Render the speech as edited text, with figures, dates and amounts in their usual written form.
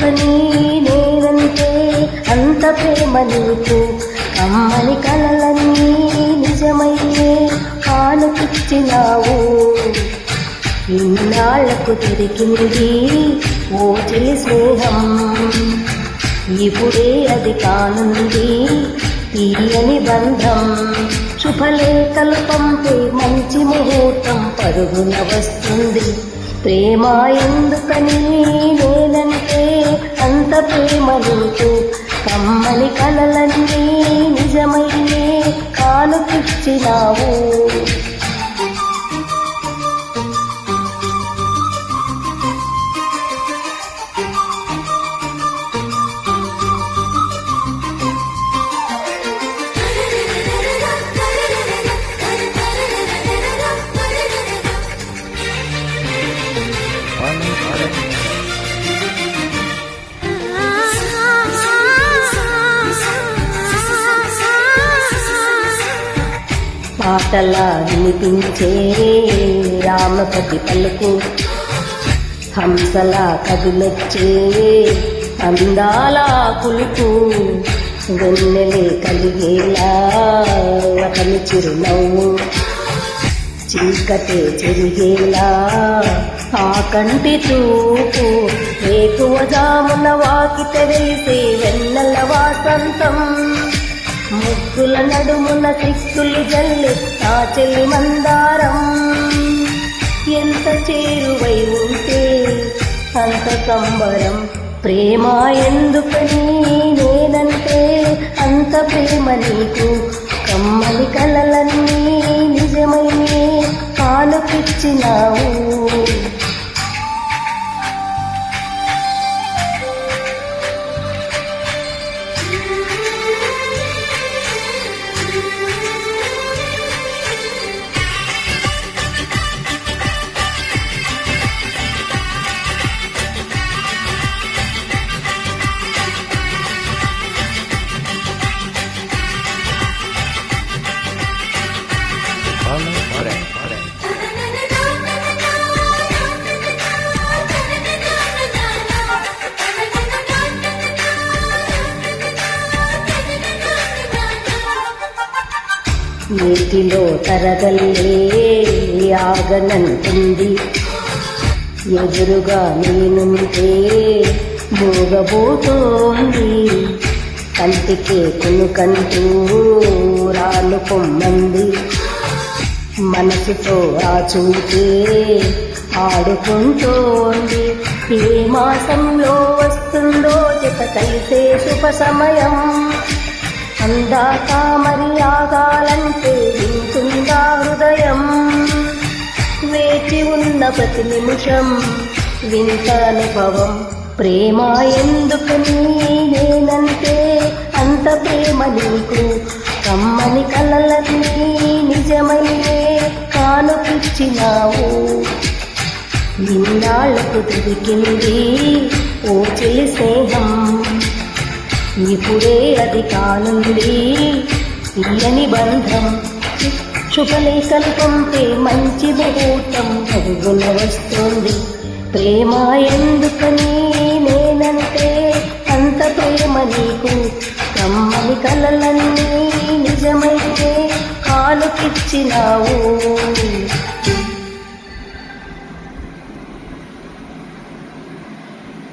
ఎందుకని నేనంటే అంత ప్రేమ నీకు కమ్మని కలలన్నీ నిజమయ్యే కానుకిచ్చినావు ఇన్నాళ్లకు దొరికింది ఓ చెలి స్నేహం ఇప్పుడే అది కానుంది తీయని బంధం శుభలేఖలు పంపే మంచి ముహూర్తం పరుగున వస్తుంది ప్రేమ ఎందుకని నేనంటే అంత ప్రేమ నీకు కమ్మని కలలన్నీ నిజమయ్యే కానుకిచ్చినావు పాటలా వినిపించే రామపతి పలుకు హంసలా కదిలొచ్చే అందాల కులుకు వెన్నెలే కలిగేలా అతని చిరునవ్వు చీకటే చెరిగేలా ఆ కంటి చూపు ఏకువ జామున వాకిట వెలిసే వెన్నెల వాసంతం ముగ్గుల నడుమున సిక్కులు జల్లి ఆ చెల్లి మందారం ఎంత చేరువై ఉంటే అంత సంబరం ప్రేమ ఎందుకని నేనంటే అంత ప్రేమ నీకు కమ్మని కలలన్నీ నిజమయ్యే కానుకిచ్చినావు నీటిలో తరగల్లే ఆగనంటుంది ఎదురుగా నేనుంటే మూగబోతోంది కంటికే కొనుకంటూ రాను పొమ్మంది మనసుతో ఆ చూపే ఆడుకుంటోంది ఏ మాసంలో వస్తుందో జత కలిసే శుభ సమయం అందాక మరి ఆగాలంటే వింటుందా హృదయం వేచి ఉన్న ప్రతి నిమిషం వింత అనుభవం ప్రేమ ఎందుకని నేనంటే అంత ప్రేమ నీకు కమ్మని కలలన్నీ నిజమయ్యే కానుకిచ్చినావు ఇన్నాళ్లకు దొరికింది ఓ చెలి స్నేహం ఇప్పుడే అది కానుంది తీయని బంధం శుభలేఖలు పంపే మంచి ముహూర్తం పరుగున వస్తుంది ప్రేమ ఎందుకని నేనంటే అంత ప్రేమ నీకు కమ్మని కలలన్నీ నిజమైతే కానుకిచ్చినావు